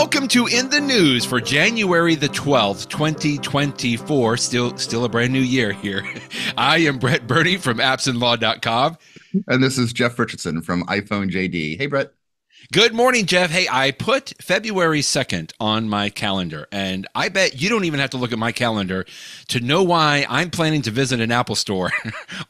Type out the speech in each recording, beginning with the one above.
Welcome to In the News for January the 12th, 2024. Still a brand new year here. I am Brett Birdie from appsandlaw.com. And this is Jeff Richardson from iPhone JD. Hey, Brett. Good morning, Jeff. Hey, I put February 2nd on my calendar, and I bet you don't even have to look at my calendar to know why I'm planning to visit an Apple store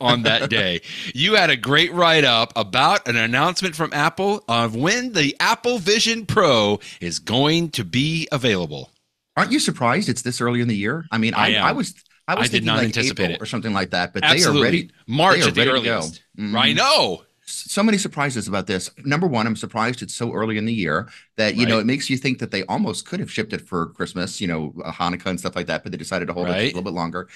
on that day. You had a great write-up about an announcement from Apple of when the Apple Vision Pro is going to be available. Aren't you surprised it's this early in the year? I mean, I was thinking not like anticipate April it or something like that, but Absolutely. They are ready. March they are at the ready earliest. To go. Mm-hmm. I know. So many surprises about this. Number one, I'm surprised it's so early in the year that, it makes you think that they almost could have shipped it for Christmas, Hanukkah and stuff like that, but they decided to hold it a little bit longer.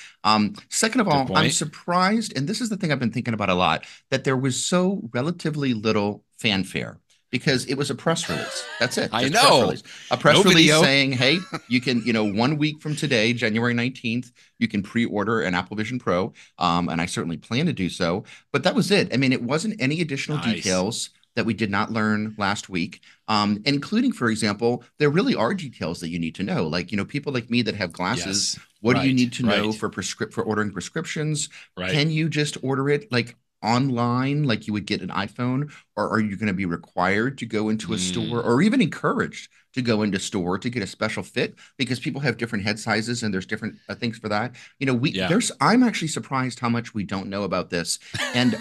Second of all, I'm surprised, and this is the thing I've been thinking about a lot, that there was so relatively little fanfare. Because it was a press release. That's it. I know. A press release saying, hey, you can, 1 week from today, January 19th, you can pre-order an Apple Vision Pro. And I certainly plan to do so. But that was it. I mean, it wasn't any additional details that we did not learn last week, including, for example, there really are details that you need to know. Like, people like me that have glasses, what do you need to know for ordering prescriptions? Can you just order it like online like you would get an iPhone, or are you going to be required to go into a store or even encouraged to go into store to get a special fit because people have different head sizes and there's different things for that. I'm actually surprised how much we don't know about this. And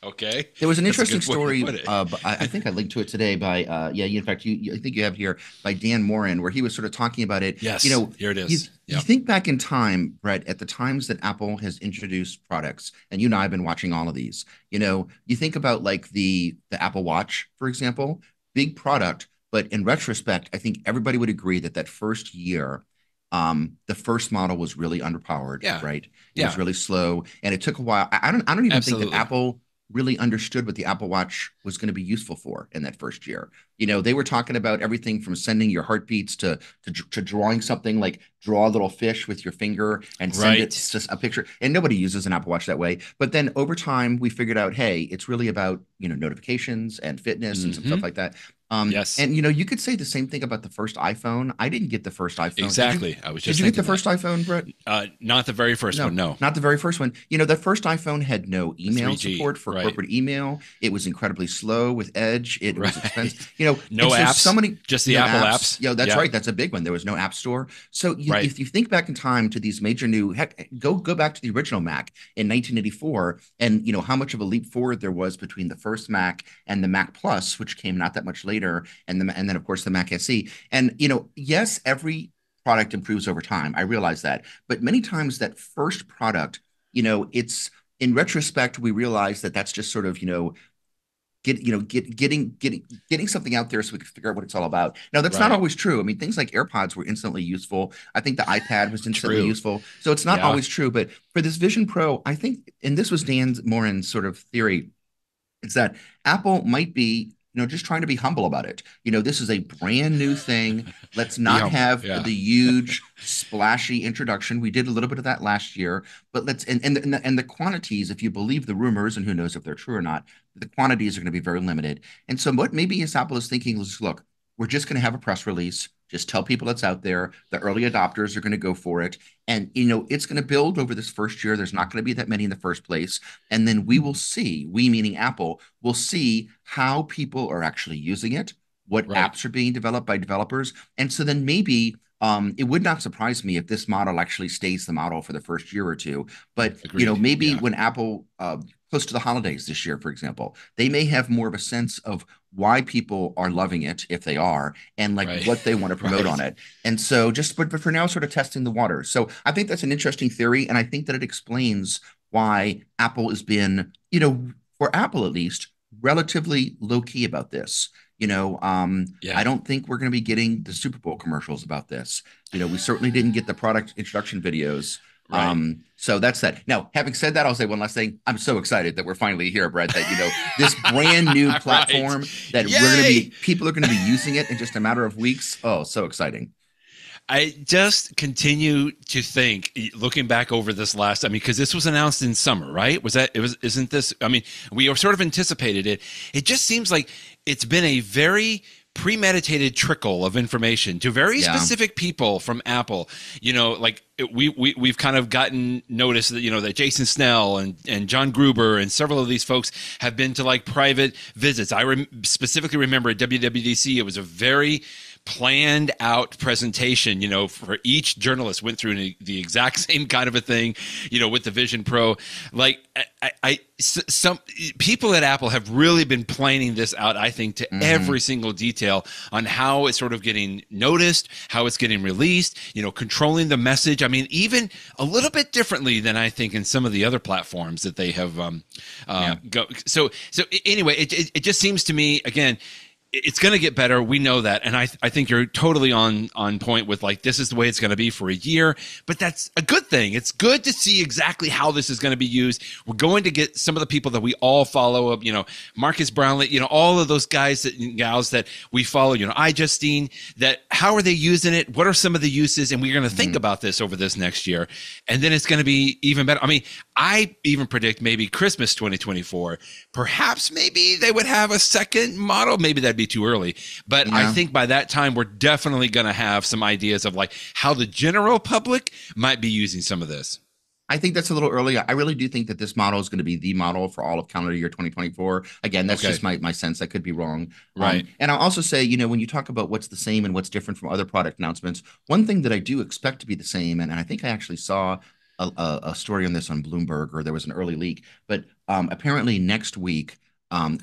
okay, there was an interesting story. I think I linked to it today by in fact, I think you have here by Dan Moren, where he was sort of talking about it. Yes, here it is. You think back in time, Brett, at the times that Apple has introduced products, and you and I have been watching all of these. You think about like the Apple Watch, for example, big product. But in retrospect, I think everybody would agree that first year, the first model was really underpowered, right? It was really slow, and it took a while. I don't even think that Apple really understood what the Apple Watch was going to be useful for in that first year. They were talking about everything from sending your heartbeats to drawing something like draw a little fish with your finger and send it just a picture. And nobody uses an Apple Watch that way. But then over time, we figured out, hey, it's really about, notifications and fitness and some stuff like that. Yes. And, you could say the same thing about the first iPhone. I didn't get the first iPhone. Exactly. Did you get the first iPhone, Brett? Not the very first one, no. Not the very first one. That first iPhone had no email support for corporate email. It was incredibly slow with Edge. It was expensive. No apps, just the Apple apps. Yeah, that's right. That's a big one. There was no app store. So if you think back in time to these major go back to the original Mac in 1984 and, how much of a leap forward there was between the first Mac and the Mac Plus, which came not that much later, and then, of course, the Mac SE. And, yes, every product improves over time. I realize that. But many times that first product, it's in retrospect, we realize that that's just sort of, getting something out there so we can figure out what it's all about. Now, that's not always true. I mean, things like AirPods were instantly useful. I think the iPad was instantly useful. So it's not always true. But for this Vision Pro, I think, and this was Dan Moren's sort of theory, it's that Apple might be just trying to be humble about it. This is a brand new thing. Let's not have the huge splashy introduction. We did a little bit of that last year, but and the quantities, if you believe the rumors, and who knows if they're true or not, the quantities are going to be very limited. And so what maybe Apple is thinking is, look, we're just going to have a press release. Just tell people it's out there. The early adopters are going to go for it. And, it's going to build over this first year. There's not going to be that many in the first place. And then we will see, we meaning Apple, will see how people are actually using it, what apps are being developed by developers. And so then maybe it would not surprise me if this model actually stays the model for the first year or two. But, maybe when Apple, close to the holidays this year, for example, they may have more of a sense of why people are loving it, if they are, and what they want to promote on it. And so but for now, sort of testing the waters. So I think that's an interesting theory. And I think that it explains why Apple has been, for Apple at least, relatively low key about this. I don't think we're going to be getting the Super Bowl commercials about this. We certainly didn't get the product introduction videos. So that's that. Now, having said that, I'll say one last thing. I'm so excited that we're finally here, Brett, that, this brand new platform that people are going to be using it in just a matter of weeks. Oh, so exciting. I just continue to think, looking back over this last, because this was announced in summer, right? Isn't this, we sort of anticipated it. It just seems like it's been a very premeditated trickle of information to very specific people from Apple. You know, like we've kind of gotten notice that, you know, that Jason Snell and John Gruber and several of these folks have been to like private visits. I specifically remember at WWDC, it was a very planned out presentation, you know, for each journalist went through the exact same kind of a thing, you know, with the Vision Pro. Like some people at Apple have really been planning this out, I think, to every single detail on how it's sort of getting noticed, how it's getting released, you know, controlling the message. I mean, even a little bit differently than I think in some of the other platforms that they have go. So anyway, it just seems to me, again, it's going to get better. We know that. And I think you're totally on point with like, this is the way it's going to be for a year, but that's a good thing. It's good to see exactly how this is going to be used. We're going to get some of the people that we all follow, you know, Marcus Brownlee, you know, all of those guys and gals that we follow, you know, iJustine, that how are they using it? What are some of the uses? And we're going to think about this over this next year. And then it's going to be even better. I mean, I even predict maybe Christmas 2024, perhaps maybe they would have a second model. Maybe that'd be too early, but I think by that time we're definitely going to have some ideas of like how the general public might be using some of this. I think that's a little early. I really do think that this model is going to be the model for all of calendar year 2024. Again, that's just my sense. I could be wrong. Right. And I'll also say, you know, when you talk about what's the same and what's different from other product announcements, one thing that I do expect to be the same, and I think I actually saw a story on this on Bloomberg, or there was an early leak, but apparently next week,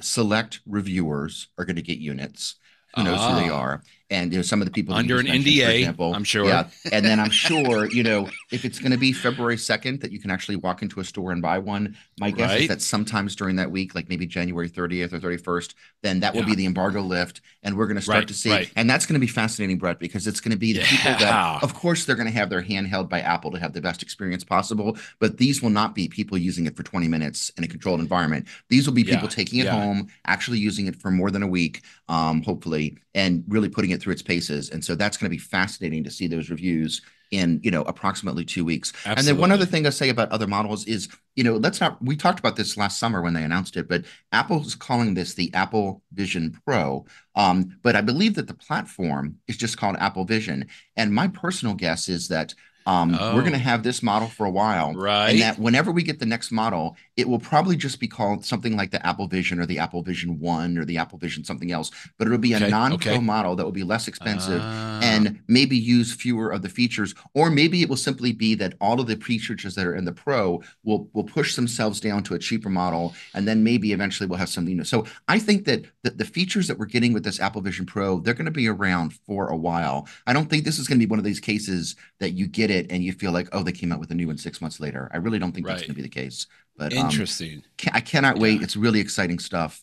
select reviewers are going to get units. Who knows who they are? And you know, some of the people under an NDA, for example, I'm sure. Yeah, and then I'm sure, you know, if it's going to be February 2nd that you can actually walk into a store and buy one, my guess is that sometimes during that week, like maybe January 30th or 31st, then that will be the embargo lift, and we're going to start to see, and that's going to be fascinating, Brett, because it's going to be the people that, of course, they're going to have their handheld by Apple to have the best experience possible, but these will not be people using it for 20 minutes in a controlled environment. These will be people taking it home, actually using it for more than a week, hopefully, and really putting it through its paces. And so that's going to be fascinating to see those reviews in, you know, approximately 2 weeks. Absolutely. And then one other thing I'll say about other models is, you know, we talked about this last summer when they announced it, but Apple's calling this the Apple Vision Pro. But I believe that the platform is just called Apple Vision. And my personal guess is that we're going to have this model for a while. Right. And that whenever we get the next model, it will probably just be called something like the Apple Vision or the Apple Vision 1 or the Apple Vision something else. But it'll be a non-pro model that will be less expensive and maybe use fewer of the features. Or maybe it will simply be that all of the features that are in the Pro will push themselves down to a cheaper model. And then maybe eventually we'll have something new. So I think that the features that we're getting with this Apple Vision Pro, they're going to be around for a while. I don't think this is going to be one of these cases that you get it and you feel like, oh, they came out with a new one 6 months later. I really don't think that's going to be the case. But interesting. I cannot wait. It's really exciting stuff.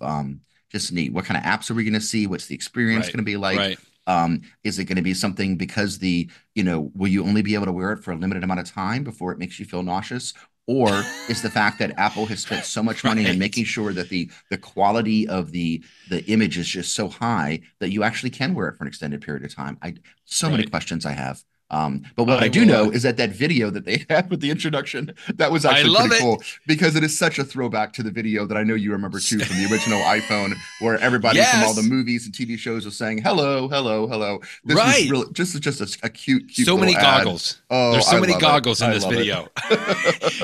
Just neat. What kind of apps are we going to see? What's the experience going to be like? Is it going to be something because will you only be able to wear it for a limited amount of time before it makes you feel nauseous? Or is the fact that Apple has spent so much money in making sure that the quality of the image is just so high that you actually can wear it for an extended period of time? So many questions I have. But what I do know is that video that they had with the introduction, that was actually pretty cool because it is such a throwback to the video that I know you remember too from the original iPhone, where everybody from all the movies and TV shows was saying, hello, hello, hello. This was really just a cute so many goggles. Oh, there's so many goggles in this video,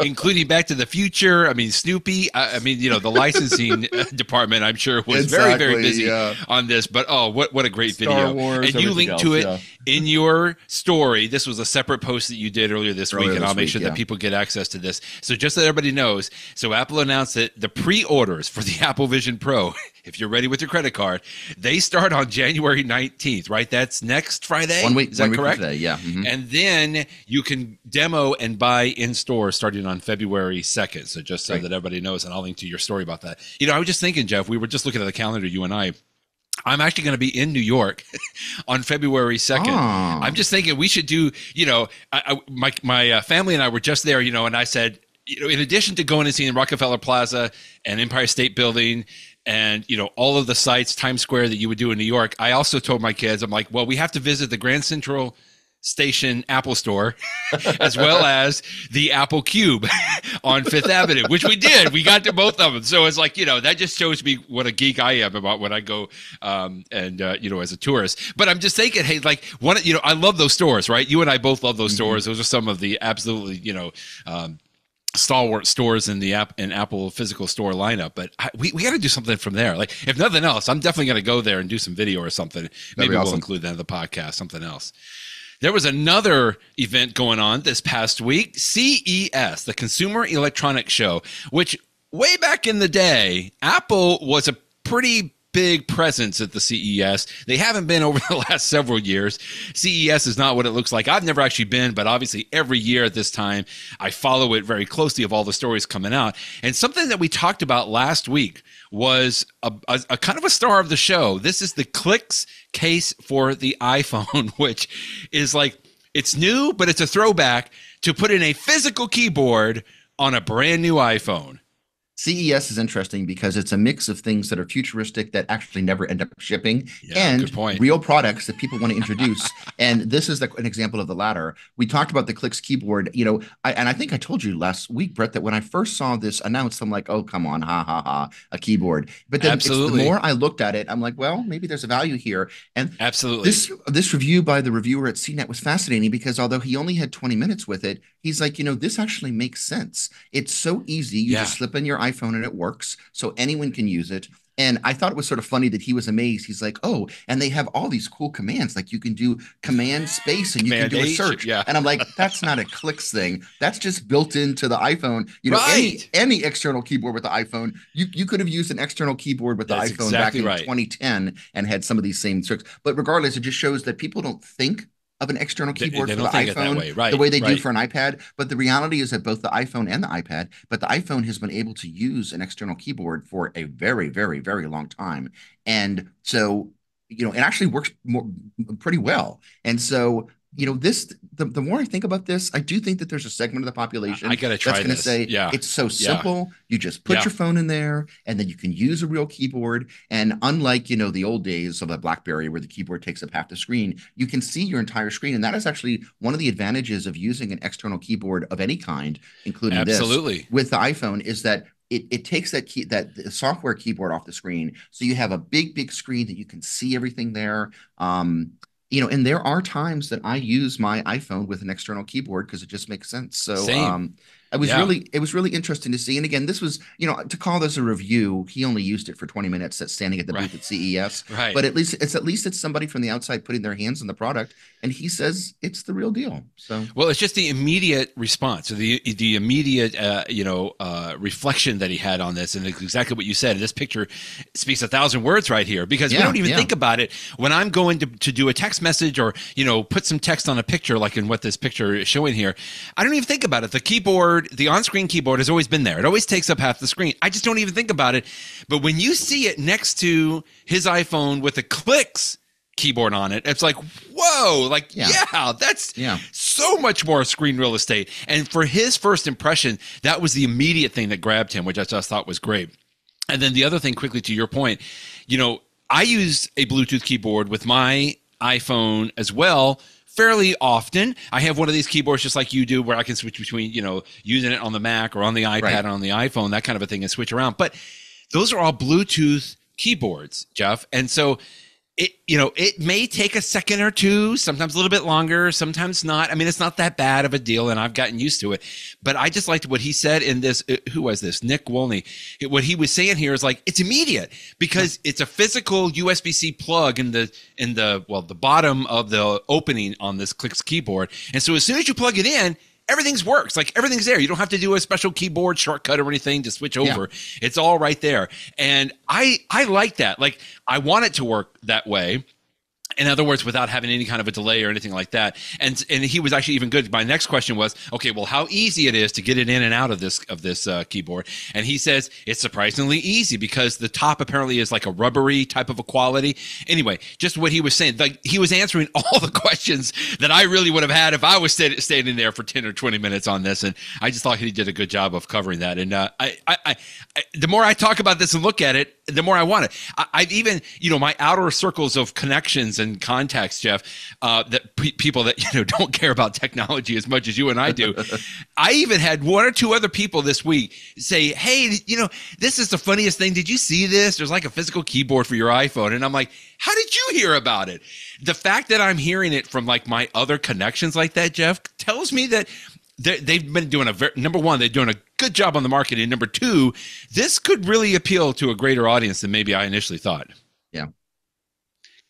including Back to the Future. I mean, Snoopy. I mean, the licensing department, I'm sure, was very, very busy on this. But what a great video. Wars, and you linked to it in your story. This was a separate post that you did earlier this week, and I'll make sure that people get access to this. So just so everybody knows, so Apple announced that the pre-orders for the Apple Vision Pro, if you're ready with your credit card, they start on January 19th, right? That's next Friday? 1 week. Is that correct? Today, yeah. Mm-hmm. And then you can demo and buy in store starting on February 2nd. So just so that everybody knows, and I'll link to your story about that. I was just thinking, Jeff, we were just looking at the calendar, you and I. I'm actually going to be in New York on February 2nd. I'm just thinking we should do, my family and I were just there, and I said, in addition to going and seeing Rockefeller Plaza and Empire State Building and, all of the sites, Times Square that you would do in New York, I also told my kids, I'm like, well, we have to visit the Grand Central Station Apple Store, as well as the Apple Cube on Fifth Avenue, which we did. We got to both of them. So it's like, that just shows me what a geek I am about when I go as a tourist. But I'm just thinking, hey, like I love those stores, right? You and I both love those stores. Those are some of the absolutely, stalwart stores in the Apple physical store lineup. But we got to do something from there. Like, if nothing else, I'm definitely going to go there and do some video or something. Maybe we'll include that in the podcast, something else. There was another event going on this past week, CES, the Consumer Electronics Show, which way back in the day, Apple was a pretty big presence at the CES. They haven't been over the last several years. CES is not what it looks like. I've never actually been, but obviously every year at this time, I follow it very closely of all the stories coming out. And something that we talked about last week was a kind of a star of the show. This is the Clicks case for the iPhone, which is like, it's new, but it's a throwback to put in a physical keyboard on a brand new iPhone. CES is interesting because it's a mix of things that are futuristic that actually never end up shipping, and real products that people want to introduce. And this is an example of the latter. We talked about the Clicks keyboard, and I think I told you last week, Brett, that when I first saw this announced, I'm like, oh, come on, ha, ha, ha, a keyboard. But then the more I looked at it, I'm like, well, maybe there's a value here. And this review by the reviewer at CNET was fascinating because although he only had 20 minutes with it, he's like, this actually makes sense. It's so easy. You just slip in your iPhone and it works, so anyone can use it. And I thought it was sort of funny that he was amazed. He's like, oh, and they have all these cool commands, like you can do command space and you can do a search. Yeah. And I'm like, that's not a Clicks thing. That's just built into the iPhone. Any external keyboard with the iPhone, you could have used an external keyboard with the iPhone back in 2010 and had some of these same tricks. But regardless, it just shows that people don't think of an external keyboard for the iPhone the way they do for an iPad. But the reality is that both the iPhone and the iPad, but the iPhone has been able to use an external keyboard for a very, very, very long time. And so, it actually works pretty well. And so, the more I think about this, I do think that there's a segment of the population that's going to say, it's so simple. You just put your phone in there and then you can use a real keyboard. And unlike, the old days of a BlackBerry where the keyboard takes up half the screen, you can see your entire screen. And that is actually one of the advantages of using an external keyboard of any kind, including this with the iPhone, is that it takes that software keyboard off the screen. So you have a big screen that you can see everything there. And there are times that I use my iPhone with an external keyboard because it just makes sense. So it was really interesting to see. And again, this was, to call this a review, he only used it for 20 minutes standing at the booth at CES. But at least it's somebody from the outside putting their hands on the product, and he says it's the real deal. So it's just the immediate response, or the immediate reflection that he had on this, and it's exactly what you said. This picture speaks 1,000 words right here, because we don't even think about it when I'm going to do a text message or put some text on a picture, like in what this picture is showing here. I don't even think about it. The keyboard, the on-screen keyboard, has always been there. It always takes up half the screen. I just don't even think about it. But when you see it next to his iPhone with a Clicks keyboard on it, it's like, whoa, that's so much more screen real estate. And for his first impression, that was the immediate thing that grabbed him, which I just thought was great. And then the other thing, quickly to your point, I use a Bluetooth keyboard with my iPhone as well fairly often. I have one of these keyboards just like you do, where I can switch between, using it on the Mac or on the iPad and on the iPhone, that kind of a thing, and switch around. But those are all Bluetooth keyboards, Jeff. And so it may take a second or two, sometimes a little bit longer, sometimes not. I mean, it's not that bad of a deal, and I've gotten used to it. But I just liked what he said in this. Who was this? Nick Wolny. What he was saying here is like, it's immediate because it's a physical USB-C plug in the bottom of the opening on this Clicks keyboard. And so as soon as you plug it in, everything's works. Like, everything's there. You don't have to do a special keyboard shortcut or anything to switch over. It's all right there. And I like that. Like, I want it to work that way. In other words, without having any kind of a delay or anything like that. And he was actually even good. My next question was, okay, well, how easy it is to get it in and out of this keyboard. And he says it's surprisingly easy because the top apparently is like a rubbery type of a quality. Anyway, just what he was saying, like, he was answering all the questions that I really would have had if I was standing there for 10 or 20 minutes on this. And I just thought he did a good job of covering that. And the more I talk about this and look at it, the more I want it. I've even, my outer circles of connections and contacts, Jeff, that people that, don't care about technology as much as you and I do. I even had one or two other people this week say, hey, this is the funniest thing. Did you see this? There's like a physical keyboard for your iPhone. And I'm like, how did you hear about it? The fact that I'm hearing it from like my other connections like that, Jeff, tells me that they've been doing number one, they're doing a good job on the marketing. Number two, this could really appeal to a greater audience than maybe I initially thought. Yeah.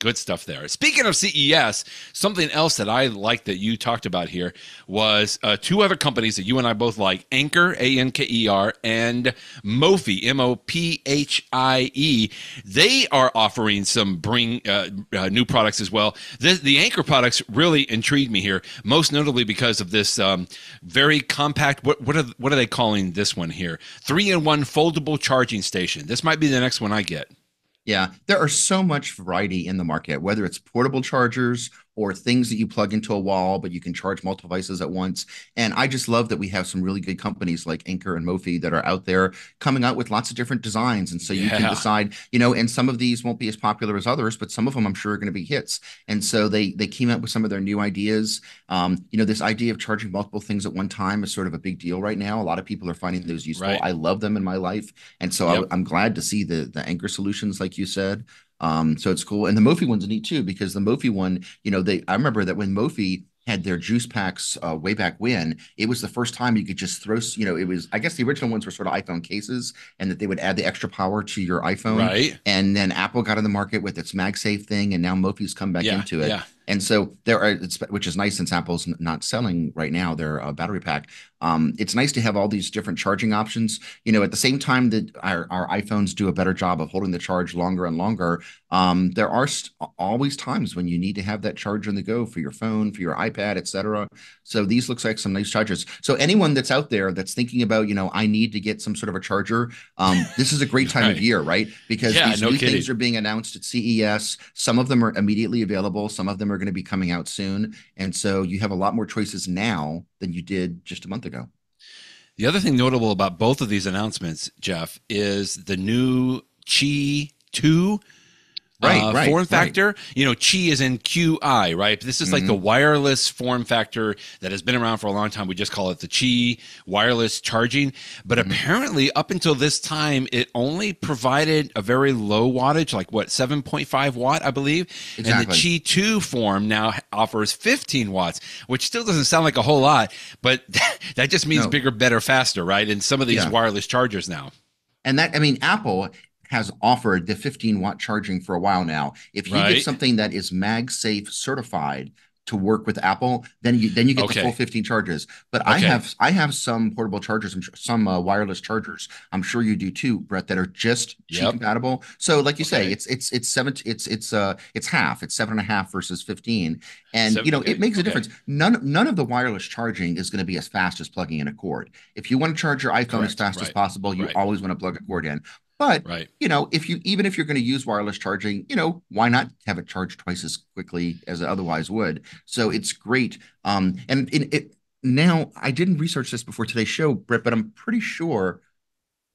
Good stuff there. Speaking of CES, something else that I like that you talked about here was two other companies that you and I both like, Anker, A-N-K-E-R, and Mophie, M-O-P-H-I-E. They are offering some new products as well. The Anker products really intrigued me here, most notably because of this very compact, what are they calling this one here? 3-in-1 foldable charging station. This might be the next one I get. Yeah, there are so much variety in the market, whether it's portable chargers or things that you plug into a wall, but you can charge multiple devices at once. And I just love that we have some really good companies like Anker and Mophie that are out there coming out with lots of different designs. And so you can decide, and some of these won't be as popular as others, but some of them I'm sure are going to be hits. And so they came out with some of their new ideas. This idea of charging multiple things at one time is sort of a big deal right now. A lot of people are finding those useful. Right. I love them in my life. And so I'm glad to see the Anker solutions, like you said. So it's cool. And the Mophie one's neat too, because the Mophie one, I remember that when Mophie had their juice packs way back when, it was the first time you could just throw, it was, I guess the original ones were sort of iPhone cases, and that they would add the extra power to your iPhone. Right. And then Apple got in the market with its MagSafe thing, and now Mophie's come back into it. Yeah. And so which is nice since Apple's not selling right now their battery pack. It's nice to have all these different charging options. At the same time that our iPhones do a better job of holding the charge longer and longer, there are always times when you need to have that charger on the go for your phone, for your iPad, etc. So these looks like some nice chargers. So anyone that's out there that's thinking about, I need to get some sort of a charger, this is a great time of year, right? Because these new things are being announced at CES. Some of them are immediately available. Some of them are going to be coming out soon. And so you have a lot more choices now than you did just a month ago. The other thing notable about both of these announcements, Jeff, is the new Qi 2 form factor. Qi is in QI, right? This is like the wireless form factor that has been around for a long time. We just call it the Qi wireless charging. But apparently up until this time, it only provided a very low wattage, like 7.5 watt, I believe. Exactly. And the Qi 2 form now offers 15 watts, which still doesn't sound like a whole lot, but that just means bigger, better, faster, right? And some of these wireless chargers now. And Apple has offered the 15-watt charging for a while now. If you get something that is MagSafe certified to work with Apple, then you get the full 15 charges. But I have some portable chargers, some wireless chargers. I'm sure you do too, Brett, that are just Qi compatible. So like you say, it's half. It's 7.5 versus 15, and it makes a difference. None of the wireless charging is going to be as fast as plugging in a cord. If you want to charge your iPhone as fast as possible, you always want to plug a cord in. But, if you're going to use wireless charging, why not have it charged twice as quickly as it otherwise would? So it's great. Now, I didn't research this before today's show, Brett, but I'm pretty sure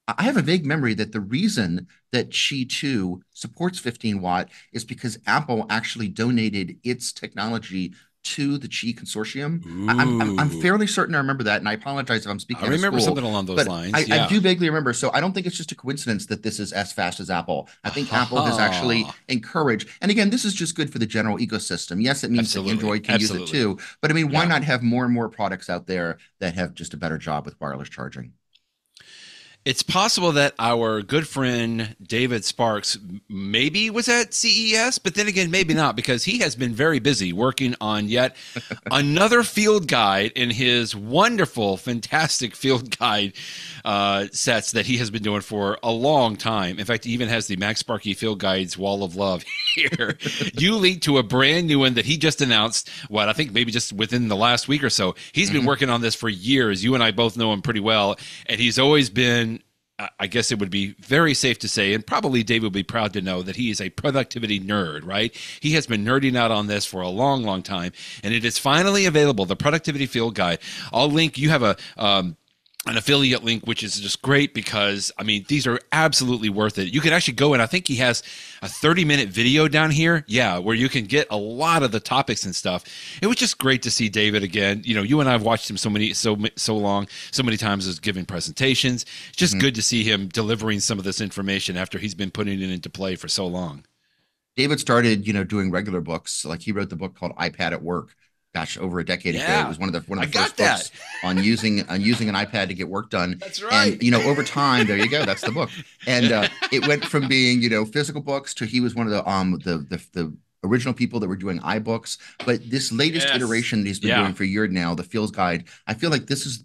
I have a vague memory that the reason that Qi 2 supports 15 watt is because Apple actually donated its technology to the Qi consortium. I'm fairly certain I remember that, and I apologize if I'm speaking. I remember something along those lines. I do vaguely remember, so I don't think it's just a coincidence that this is as fast as Apple. I think Apple has actually encouraged, and again, this is just good for the general ecosystem. Yes, it means that Android can use it too, but I mean, why not have more and more products out there that have just a better job with wireless charging? It's possible that our good friend David Sparks maybe was at CES, but then again, maybe not, because he has been very busy working on yet another field guide in his wonderful, fantastic field guide sets that he has been doing for a long time. In fact, he even has the MacSparky Field Guides Wall of Love here. You lead to a brand new one that he just announced, I think maybe just within the last week or so. He's been working on this for years. You and I both know him pretty well, and he's always been, I guess it would be very safe to say, and probably David would be proud to know, that he is a productivity nerd, right? He has been nerding out on this for a long, long time, and it is finally available, the Productivity Field Guide. I'll link, you have a an affiliate link, which is just great because I mean these are absolutely worth it. You can actually go and I think he has a 30-minute video down here, yeah, where you can get a lot of the topics and stuff. It was just great to see David again. You know, you and I have watched him so many times as giving presentations. It's just good to see him delivering some of this information after he's been putting it into play for so long. David started, doing regular books. Like he wrote the book called iPad at Work. Gosh, over a decade ago. It Yeah, was one I of the got first that. books on using an iPad to get work done. That's And right. over time, there you go. That's the book. And it went from being physical books to he was one of the original people that were doing iBooks. But this latest Yes. iteration that he's been Yeah. doing for a year now, the Feels Guide, I feel like this is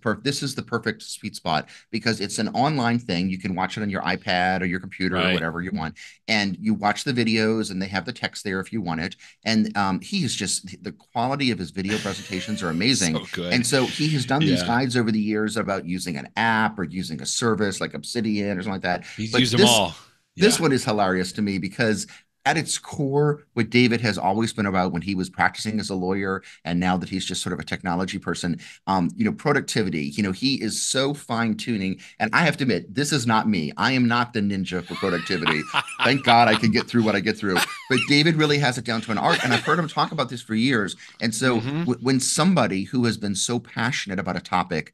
the perfect sweet spot because it's an online thing. You can watch it on your iPad or your computer or Right. whatever you want, and you watch the videos, and they have the text there if you want it. And he's just the quality of his video presentations are amazing. So good. And so he has done these Yeah. guides over the years about using an app or using a service like Obsidian or something like that. He's But used them all. this Yeah. one is hilarious to me because at its core, what David has always been about when he was practicing as a lawyer, and now that he's just sort of a technology person, productivity. He is so fine tuning. And I have to admit, this is not me. I am not the ninja for productivity. Thank God I can get through what I get through. But David really has it down to an art, and I've heard him talk about this for years. And so Hmm. when somebody who has been so passionate about a topic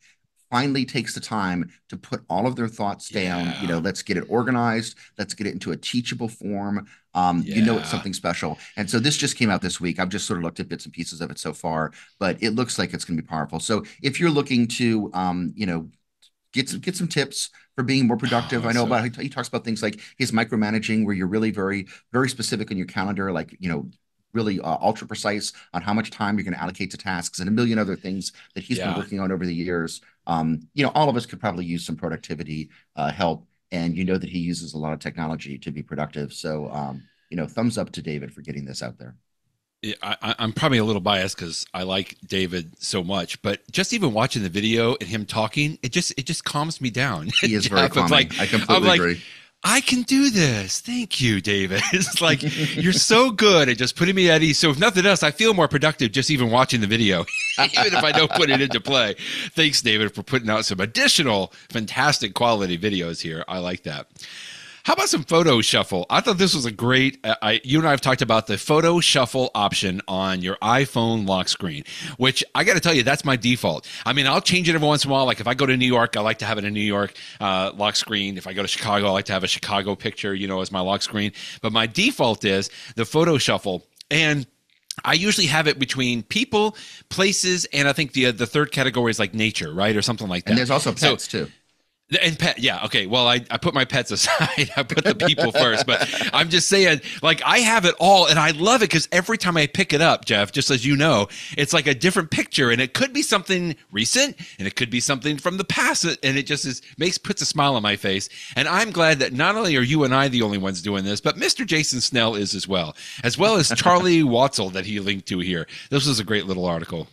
finally takes the time to put all of their thoughts down. Yeah. Let's get it organized. Let's get it into a teachable form. It's Yeah. something special. And so this just came out this week. I've just sort of looked at bits and pieces of it so far, but it looks like it's going to be powerful. So if you're looking to, get some tips for being more productive. Oh, I know so about he talks about things like his micromanaging, where you're really very very specific in your calendar, like really ultra precise on how much time you're going to allocate to tasks and a million other things that he's been yeah. working on over the years. All of us could probably use some productivity help, and that he uses a lot of technology to be productive. So, thumbs up to David for getting this out there. Yeah, I'm probably a little biased because I like David so much, but just even watching the video and him talking, it just calms me down. He is very Jeff, it's calming. like I I'm completely like agree. I can do this. Thank you, David. It's like you're so good at just putting me at ease. So if nothing else, I feel more productive just even watching the video, even if I don't put it into play. Thanks, David, for putting out some additional fantastic quality videos here. I like that. How about some photo shuffle? I thought this was a great. You and I have talked about the photo shuffle option on your iPhone lock screen, which I got to tell you, that's my default. I mean, I'll change it every once in a while. Like if I go to New York, I like to have it in New York lock screen. If I go to Chicago, I like to have a Chicago picture, as my lock screen. But my default is the photo shuffle. And I usually have it between people, places, and I think the third category is like nature, right, or something like that. And there's also pets too. And pet, yeah, okay. Well, I put my pets aside. I put the people first, but I'm just saying, like, I have it all, and I love it because every time I pick it up, Jeff, just as you know, it's like a different picture, and it could be something recent, and it could be something from the past, and it just puts a smile on my face. And I'm glad that not only are you and I the only ones doing this, but Mr. Jason Snell is as well as Charlie Watzel that he linked to here. This was a great little article.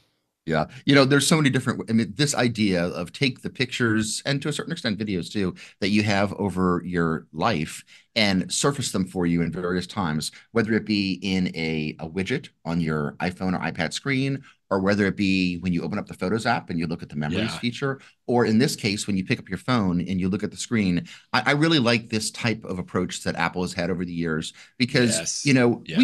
Yeah. There's so many different, I mean, this idea of take the pictures and to a certain extent videos too that you have over your life and surface them for you in various times, whether it be in a widget on your iPhone or iPad screen, or whether it be when you open up the Photos app and you look at the Memories Yeah. feature, or in this case, when you pick up your phone and you look at the screen. I really like this type of approach that Apple has had over the years because, Yes. we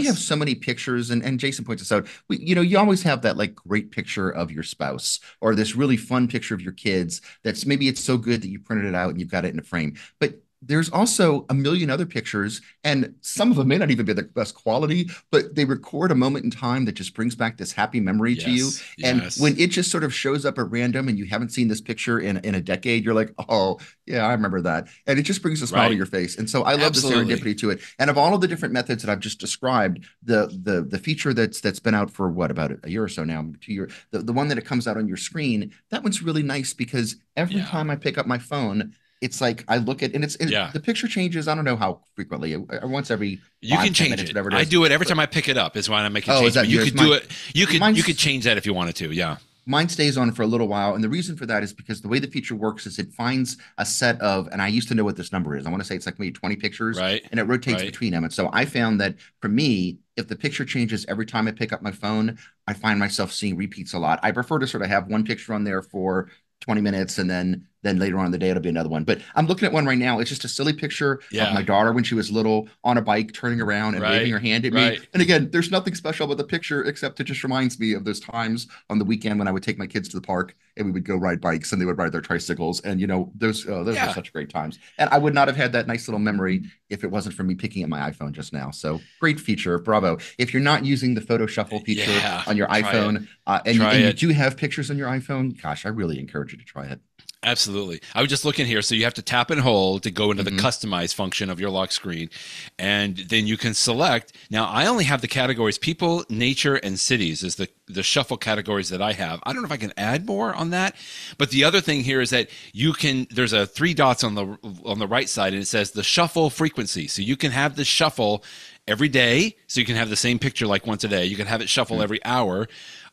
have Yes. so many pictures, and Jason points this out. You always have that like great picture of your spouse or this really fun picture of your kids that's maybe it's so good that you printed it out and you've got it in a frame. But there's also a million other pictures, and some of them may not even be the best quality, but they record a moment in time that just brings back this happy memory to you. Yes. And Yes. when it just sort of shows up at random and you haven't seen this picture in a decade, you're like, oh, yeah, I remember that. And it just brings a smile to Right. your face. And so I love the Absolutely. serendipity to it. And of all of the different methods that I've just described, the feature that's been out for what, about a year or so now, 2 years, the one that it comes out on your screen, that one's really nice because every Yeah. time I pick up my phone, it's like I look at, and Yeah. the picture changes. I don't know how frequently, once every You can five, ten change minutes, it. whatever it I is. do it every But time I pick it up. Is why I make a oh, is change. But that you yours? could do it. You could Mine's change that if you wanted to. Yeah. mine stays on for a little while. And the reason for that is because the way the feature works is it finds a set of, and I used to know what this number is. I want to say it's like maybe 20 pictures, Right. and it rotates Right. between them. And so I found that for me, if the picture changes every time I pick up my phone, I find myself seeing repeats a lot. I prefer to sort of have one picture on there for 20 minutes and then then later on in the day, it'll be another one. But I'm looking at one right now. It's just a silly picture of my Yeah. daughter when she was little on a bike, turning around and waving Right. her hand at me. Right. And again, there's nothing special about the picture except it just reminds me of those times on the weekend when I would take my kids to the park and we would go ride bikes and they would ride their tricycles. And those were Yeah. such great times. And I would not have had that nice little memory if it wasn't for me picking up my iPhone just now. So great feature, bravo. If you're not using the photo shuffle feature Yeah. on your Try it. iPhone, Try and you it. do have pictures on your iPhone, gosh, I really encourage you to try it. Absolutely. I was just looking here. So you have to tap and hold to go into the Mm-hmm. customize function of your lock screen. And then you can select. Now, I only have the categories people, nature, and cities is the shuffle categories that I have. I don't know if I can add more on that. But the other thing here is that there's a three dots on the right side and it says the shuffle frequency. So you can have the shuffle every day. So you can have the same picture like once a day. You can have it shuffle every hour.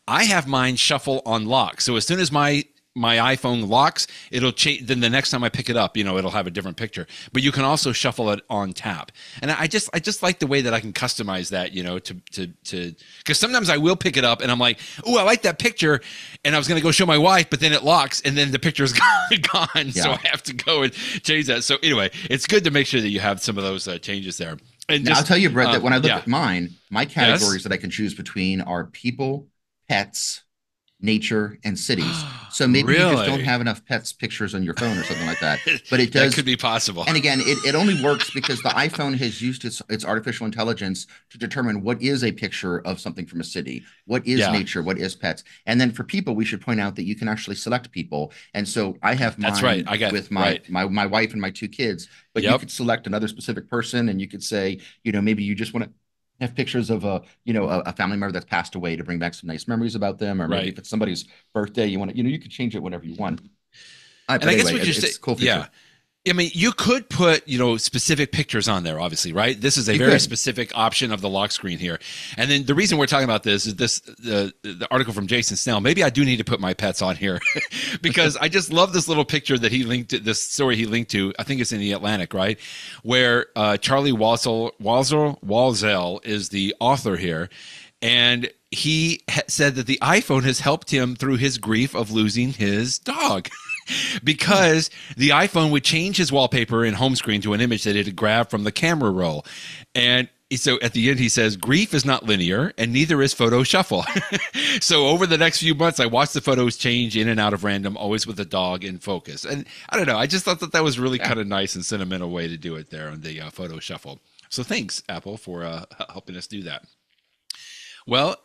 I have mine shuffle on lock. So as soon as my iPhone locks, it'll change. Then the next time I pick it up, it'll have a different picture. But you can also shuffle it on tap. And I just like the way that I can customize that, to because sometimes I will pick it up and I'm like, oh, I like that picture, and I was gonna go show my wife, but then it locks and then the picture's gone. Yeah. So I have to go and change that. So anyway, it's good to make sure that you have some of those changes there. And Now, I'll tell you, Brett, that when I look yeah. at mine, my categories that I can choose between are people, pets, nature, and cities. So maybe you just don't Really? have enough pets pictures on your phone or something like that. But it does. That could be possible. And again, it only works because the iPhone has used its artificial intelligence to determine what is a picture of something from a city, what is Yeah. nature, what is pets. And then for people, we should point out that you can actually select people. And so I have mine That's right. I got with right. my wife and my two kids, but you Yep. could select another specific person and you could say, maybe you just want to have pictures of a family member that's passed away to bring back some nice memories about them, or maybe Right. if it's somebody's birthday, you want to, you could change it whenever you want. And But I guess anyway, we could it's say, a cool feature. yeah. I mean, you could put, specific pictures on there, obviously, right? This is a You very could. specific option of the lock screen here. And then the reason we're talking about this is the article from Jason Snell. Maybe I do need to put my pets on here because I just love this little picture that he linked to, this story he linked to. I think it's in the Atlantic, right? Where Charlie Walzel is the author here. And he said that the iPhone has helped him through his grief of losing his dog. Because the iPhone would change his wallpaper in home screen to an image that it had grabbed from the camera roll. And so at the end, he says, grief is not linear and neither is photo shuffle. So over the next few months, I watched the photos change in and out of random, always with the dog in focus. And I don't know, I just thought that was really kind of nice and sentimental way to do it there on the photo shuffle. So thanks, Apple, for helping us do that. Well,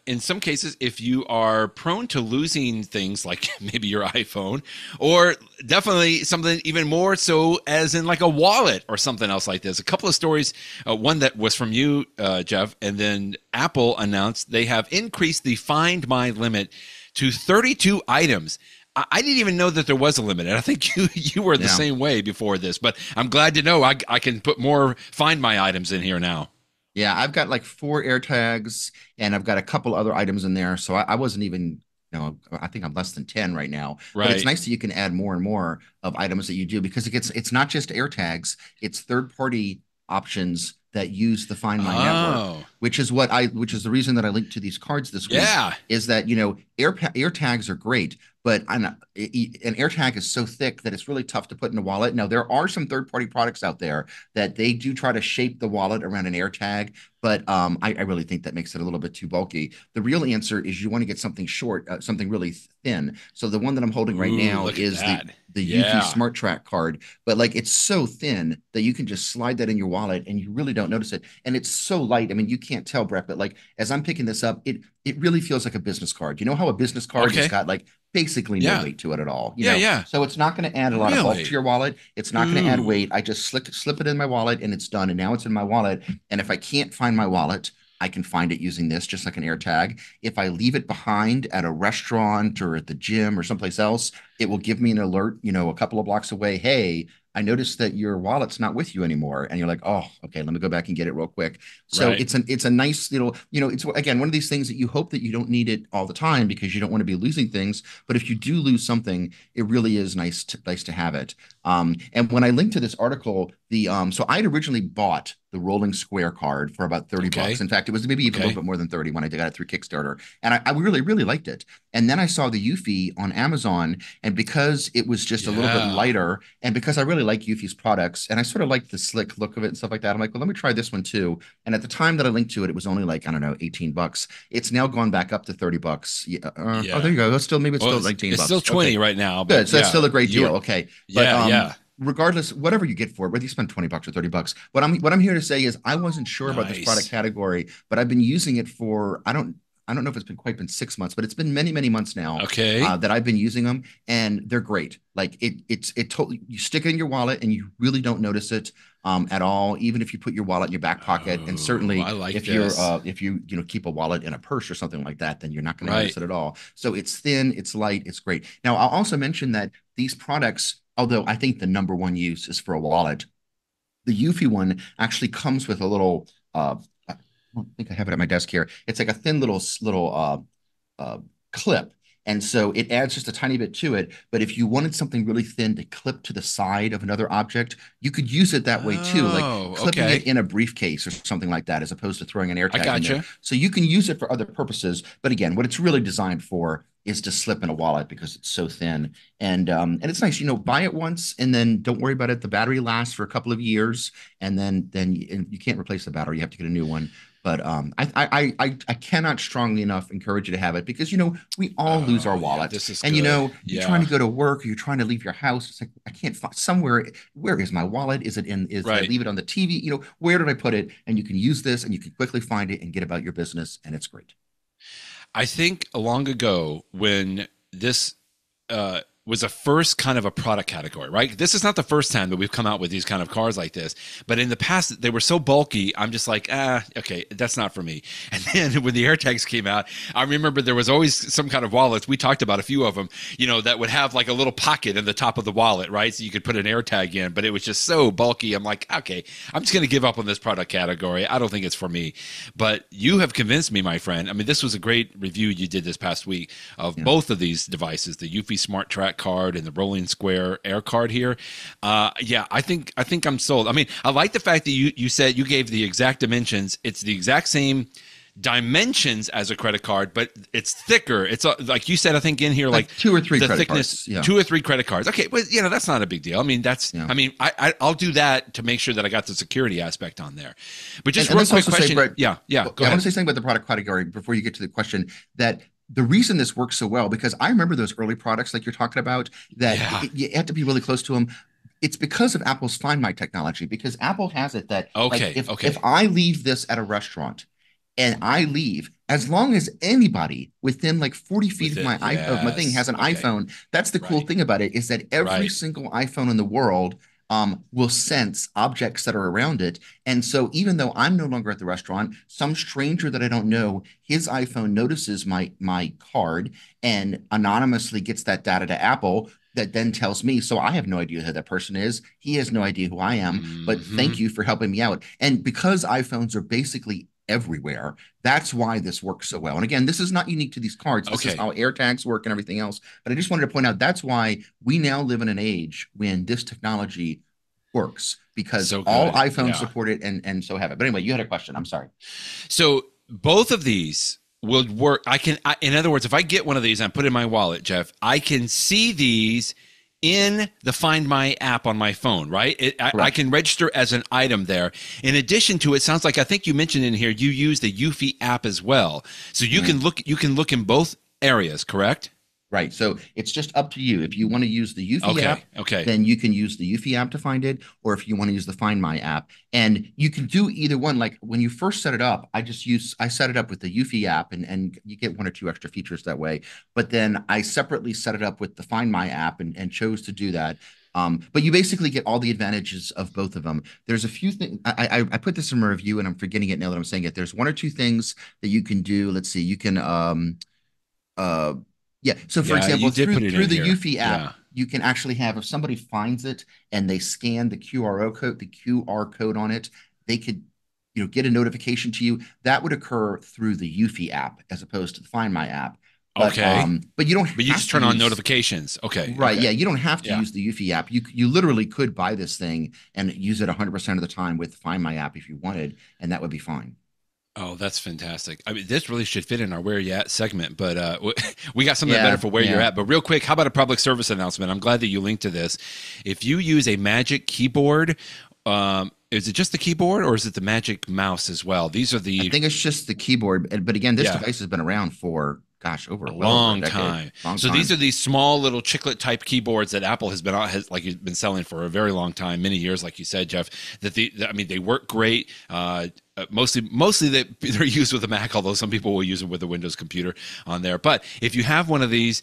in some cases, if you are prone to losing things like maybe your iPhone, or definitely something even more so as in like a wallet or something else like this, a couple of stories, one that was from you, Jeff, and then Apple announced they have increased the Find My limit to 32 items. I didn't even know that there was a limit. And I think you were the same way before this, but I'm glad to know I can put more Find My items in here now. Yeah, I've got like 4 AirTags and I've got a couple other items in there. So I wasn't even, I think I'm less than 10 right now. But it's Right. nice that you can add more and more of items that you do because it's not just AirTags, it's third-party options that use the Find My network, which is the reason that I linked to these cards this week. Yeah. Is that AirTags are great, but an AirTag is so thick that it's really tough to put in a wallet. Now there are some third-party products out there that they do try to shape the wallet around an AirTag, but I really think that makes it a little bit too bulky. The real answer is you want to get something short, something really thin. So the one that I'm holding right now is the Eufy SmartTrack Card, but like it's so thin that you can just slide that in your wallet and you really don't notice it. And it's so light. I mean, you can't tell, Brett, but like as I'm picking this up, it really feels like a business card. You know how a business card has got like basically no weight to it at all. You know? So it's not going to add a lot of bulk to your wallet. It's not going to add weight. I just slip it in my wallet and it's done. And now it's in my wallet. And if I can't find my wallet, I can find it using this, just like an AirTag. If I leave it behind at a restaurant or at the gym or someplace else, it will give me an alert, a couple of blocks away. Hey, I noticed that your wallet's not with you anymore. And you're like, oh, okay, let me go back and get it real quick. So it's a nice little, it's again, one of these things that you hope that you don't need it all the time because you don't want to be losing things. But if you do lose something, it really is nice to have it. And when I linked to this article So I'd originally bought the rolling Square card for about $30. Okay. In fact, it was maybe even a little Okay. bit more than 30 when I got it through Kickstarter. And I really, really liked it. And then I saw the Eufy on Amazon, and because it was just a little bit Yeah. lighter, and because I really like Eufy's products, and I sort of liked the slick look of it and stuff like that, I'm like, well, let me try this one too. And at the time that I linked to it, it was only like, I don't know, $18. It's now gone back up to $30. Yeah, oh, there Yeah. you go. Maybe it's Well, still like 18 it's still bucks. Okay, 20 right now, good. but So that's yeah, still a great you deal. were, Okay, but yeah, yeah. regardless, whatever you get for it, whether you spend $20 or $30, what I'm here to say is I wasn't sure about this product Nice. category, but I've been using it for I don't know if it's been 6 months, but it's been many, many months now Okay. that I've been using them, and they're great. Like it totally, you stick it in your wallet and you really don't notice it at all, even if you put your wallet in your back pocket. And Oh, certainly I like if you're this. if you keep a wallet in a purse or something like that, then you're not going to Right. notice it at all. So it's thin, it's light, it's great. Now I'll also mention that these products, although I think the number one use is for a wallet, the Eufy one actually comes with a little I don't think I have it at my desk here. It's like a thin little clip. And so it adds just a tiny bit to it. But if you wanted something really thin to clip to the side of another object, you could use it that way too, like Oh, clipping it okay. in a briefcase or something like that, as opposed to throwing an I AirTag in there. gotcha. So you can use it for other purposes. But again, what it's really designed for is to slip in a wallet because it's so thin. And it's nice, buy it once and then don't worry about it. The battery lasts for a couple of years, and then you can't replace the battery. You have to get a new one. But I cannot strongly enough encourage you to have it because we all lose our Oh, yeah, wallets, this is and good. you're trying to Yeah. go to work, or you're trying to leave your house. It's like I can't find somewhere. Where is my wallet? Is it in? Is Did I Right. leave it on the TV? Where did I put it? And you can use this, and you can quickly find it and get about your business, and it's great. I think long ago when this was a first kind of a product category, right? This is not the first time that we've come out with these kind of cars like this, but in the past they were so bulky. I'm just like, okay, that's not for me. And then when the AirTags came out, I remember there was always some kind of wallets. We talked about a few of them, that would have like a little pocket in the top of the wallet, right? So you could put an AirTag in, but it was just so bulky. I'm like, okay, I'm just going to give up on this product category. I don't think it's for me. But you have convinced me, my friend. I mean, this was a great review you did this past week of Yeah. both of these devices, the Eufy SmartTrack Card and the rolling Square AirCard here. Yeah, I think I'm sold. I mean, I like the fact that you said you gave the exact dimensions. It's the exact same dimensions as a credit card, but it's thicker. It's like you said, I think in here, Like like two or three the credit thickness, cards. Yeah. 2 or 3 credit cards. Okay, but that's not a big deal. I mean, Yeah. I mean, I'll do that to make sure that I got the security aspect on there. But just And real let's quick also say, question. Brett, Yeah, yeah, go I want ahead. to say something about the product category before you get to the question, that the reason this works so well, because I remember those early products like you're talking about, that Yeah. you have to be really close to them. It's because of Apple's Find My technology, because Apple has it that, like, Okay, if okay. I leave this at a restaurant and I leave, as long as anybody within like 40 feet With of it, of my thing has yes. an Okay. iPhone, that's the cool Right. thing about it, is that every Right. single iPhone in the world will sense objects that are around it. And so even though I'm no longer at the restaurant, some stranger that I don't know, his iPhone notices my card and anonymously gets that data to Apple, that then tells me. So I have no idea who that person is. He has no idea who I am, but Hmm. thank you for helping me out. And because iPhones are basically everywhere, that's why this works so well. And again, this is not unique to these cards. This is Okay. how AirTags work and everything else. But I just wanted to point out that's why we now live in an age when this technology works, because So all good. iPhones Yeah. support it and so have it. But anyway, you had a question. I'm sorry. So both of these will work. In other words, if I get one of these and I put it in my wallet, Jeff, I can see these in the Find My app on my phone, right? I Correct. can register as an item there. In addition to, it sounds like I think you mentioned in here you use the Eufy app as well, so you Mhm. can look. You can look in both areas, correct? Right. So it's just up to you. If you want to use the Eufy app, Okay. Okay. then you can use the Eufy app to find it, or if you want to use the Find My app. And you can do either one. Like when you first set it up, I set it up with the Eufy app, and you get one or two extra features that way. But then I separately set it up with the Find My app and chose to do that. But you basically get all the advantages of both of them. There's a few things I put this in a review and I'm forgetting it now that I'm saying it. There's one or two things that you can do. Let's see, you can uh yeah, so for Yeah, example, you did through put it in the here. Eufy app, Yeah. you can actually have, if somebody finds it and they scan the QR code on it, they could get a notification to you. That would occur through the Eufy app as opposed to the Find My app. But you don't But you just turn on notifications. Okay. Right. Yeah. You don't have to use the Eufy app. You literally could buy this thing and use it 100% of the time with Find My app if you wanted, and that would be fine. Oh, that's fantastic. I mean, this really should fit in our Where You At segment, but we got something better for Where You're At. But real quick, how about a public service announcement? I'm glad that you linked to this. If you use a Magic Keyboard, is it just the keyboard or is it the Magic Mouse as well? These are the... I think it's just the keyboard. But again, this device has been around for... gosh, over a long time. So these are these small little chiclet type keyboards that Apple has been selling for a very long time, many years, like you said, Jeff. They work great. Mostly they're used with a Mac, although some people will use it with a Windows computer on there. But if you have one of these,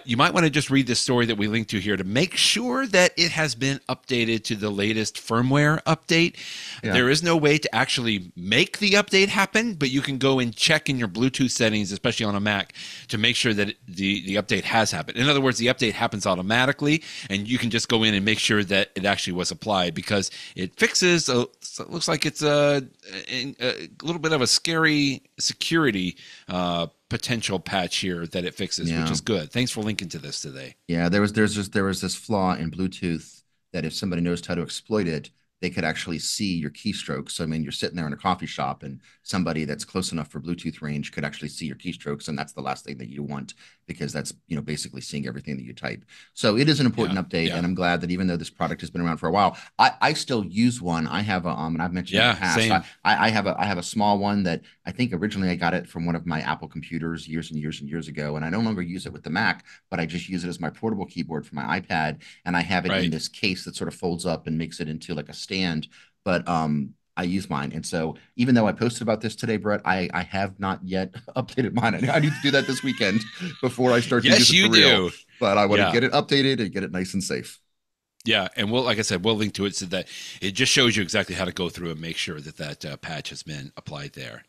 you might want to just read this story that we linked to here to make sure that it has been updated to the latest firmware update. Yeah. There is no way to actually make the update happen, but you can go and check in your Bluetooth settings, especially on a Mac, to make sure that the update has happened. In other words, the update happens automatically, and you can just go in and make sure that it actually was applied, because it fixes, it looks like it's a little bit of a scary security potential patch here that it fixes, which is good. Thanks for linking to this today. Yeah, there was this flaw in Bluetooth that if somebody knows how to exploit it, they could actually see your keystrokes. So, I mean, you're sitting there in a coffee shop and somebody that's close enough for Bluetooth range could actually see your keystrokes. And that's the last thing that you want, because that's, basically seeing everything that you type. So it is an important update. And I'm glad that even though this product has been around for a while, I still use one. I have and I've mentioned in the past, same. I have a small one that I think originally I got it from one of my Apple computers years and years and years ago. And I no longer use it with the Mac, but I just use it as my portable keyboard for my iPad. And I have it in this case that sort of folds up and makes it into like a stand. But I use mine. And so even though I posted about this today, Brett, I have not yet updated mine. I need to do that this weekend before I start to use it for real. But I want to get it updated and get it nice and safe. Yeah, and like I said, we'll link to it so that it just shows you exactly how to go through and make sure that patch has been applied there.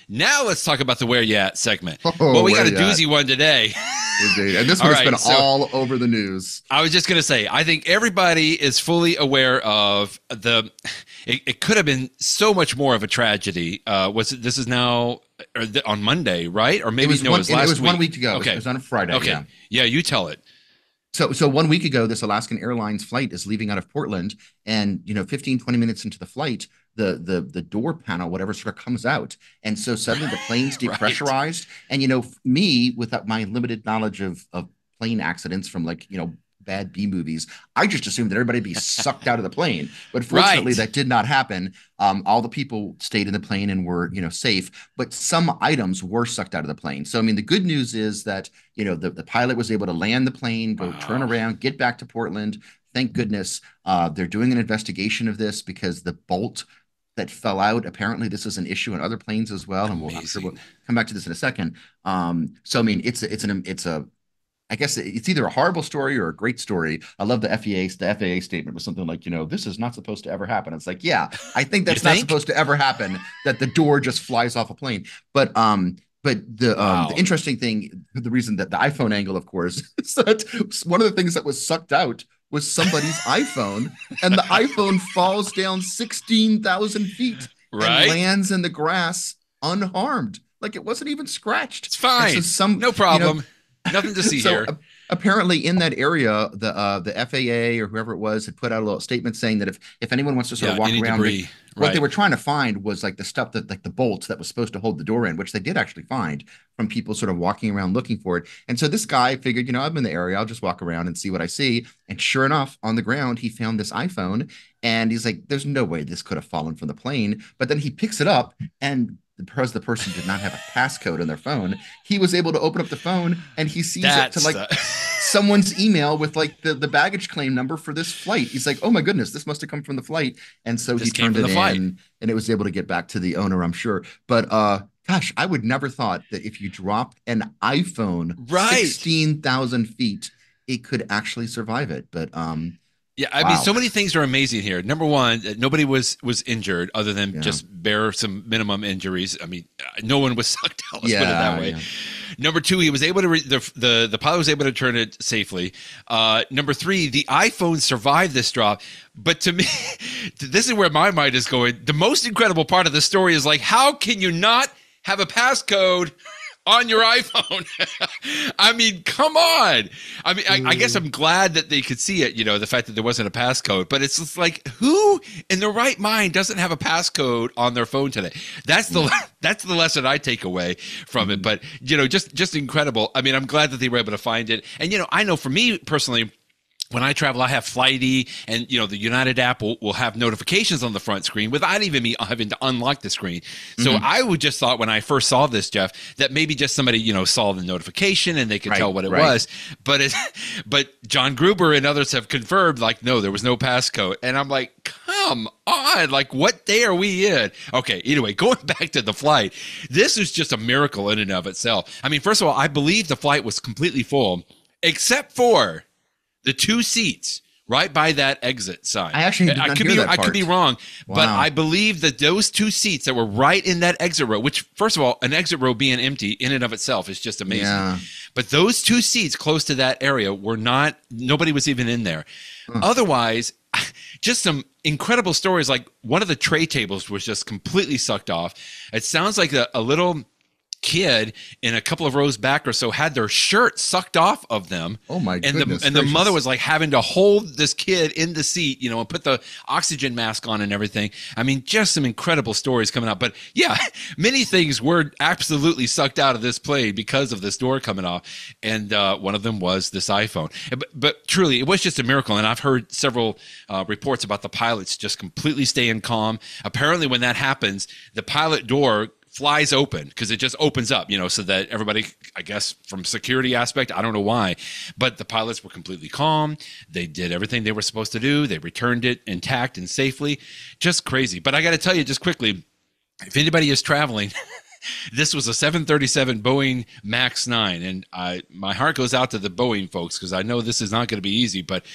Now let's talk about the Where You At segment. Well, we got a doozy one today. Indeed. And this one's been all over the news. I was just going to say, I think everybody is fully aware of it could have been so much more of a tragedy. This is now on Monday, right? Or maybe it was last week. It was 1 week ago. Okay. It was on a Friday. Okay. Yeah, you tell it. So 1 week ago, this Alaskan Airlines flight is leaving out of Portland, and 15, 20 minutes into the flight, the door panel, whatever, sort of comes out. And so suddenly the plane's depressurized. Right. And me, without my limited knowledge of plane accidents from bad B movies, I just assumed that everybody would be sucked out of the plane. But fortunately, that did not happen. All the people stayed in the plane and were, safe, but some items were sucked out of the plane. So, I mean, the good news is that, the pilot was able to land the plane, turn around, get back to Portland. Thank goodness. They're doing an investigation of this because the bolt that fell out, apparently this is an issue in other planes as well. And I'm sure we'll come back to this in a second. So, I mean, I guess it's either a horrible story or a great story. I love the FAA statement was something like, this is not supposed to ever happen. It's like, yeah, I think that's not supposed to ever happen, that the door just flies off a plane. But the interesting thing, the reason that the iPhone angle, of course, is that one of the things that was sucked out was somebody's iPhone, and the iPhone falls down 16,000 feet and lands in the grass unharmed. Like it wasn't even scratched. It's fine. So no problem. Nothing to see here. Apparently in that area, the FAA or whoever it was had put out a little statement saying that if anyone wants to sort of walk around, what they were trying to find was like the stuff that like the bolts that was supposed to hold the door in, which they did actually find from people sort of walking around looking for it. And so this guy figured, I'm in the area, I'll just walk around and see what I see. And sure enough, on the ground, he found this iPhone, and he's like, there's no way this could have fallen from the plane. But then he picks it up, and because the person did not have a passcode on their phone, he was able to open up the phone and he sees it to someone's email with like the baggage claim number for this flight. He's like, oh my goodness, this must have come from the flight. And so he turned it in and it was able to get back to the owner, I'm sure. But gosh, I would never thought that if you drop an iPhone 16,000 feet, it could actually survive it. But yeah, I mean, so many things are amazing here. Number one, nobody was injured other than just bear some minimum injuries. I mean, no one was sucked out. Let's put it that way. Yeah. Number two, he was able to the pilot was able to turn it safely. Number three, the iPhone survived this drop. But to me, this is where my mind is going. The most incredible part of the story is like, how can you not have a passcode on your iPhone. I mean, come on. I mean, I guess I'm glad that they could see it, the fact that there wasn't a passcode, but it's just like, who in their right mind doesn't have a passcode on their phone today? That's the lesson I take away from it. But, just incredible. I mean, I'm glad that they were able to find it. And, I know for me personally, when I travel, I have Flighty, and the United app will have notifications on the front screen without even me having to unlock the screen. So I would just thought when I first saw this, Jeff, that maybe just somebody saw the notification and they could tell what it was. But John Gruber and others have confirmed, like, no, there was no passcode, and I'm like, come on, like, what day are we in? Okay, anyway, going back to the flight, this is just a miracle in and of itself. I mean, first of all, I believe the flight was completely full, except for the 2 seats right by that exit sign. I actually I could be wrong, but I believe that those 2 seats that were right in that exit row, which, first of all, an exit row being empty in and of itself is just amazing. Yeah. But those 2 seats close to that area were not, nobody was even in there. Otherwise, just some incredible stories. Like one of the tray tables was just completely sucked off. It sounds like a little kid in a couple of rows back or so had their shirt sucked off of them. Oh my goodness! And the mother was like having to hold this kid in the seat, and put the oxygen mask on and everything. I mean, just some incredible stories coming out. But yeah, many things were absolutely sucked out of this plane because of this door coming off, and one of them was this iPhone. But truly, it was just a miracle. And I've heard several reports about the pilots just completely staying calm. Apparently, when that happens, the pilot door flies open because it just opens up, so that everybody, I guess from security aspect, I don't know why, but the pilots were completely calm. They did everything they were supposed to do. They returned it intact and safely. Just crazy. But I got to tell you just quickly, if anybody is traveling, this was a 737 Boeing MAX 9. And my heart goes out to the Boeing folks because I know this is not going to be easy, but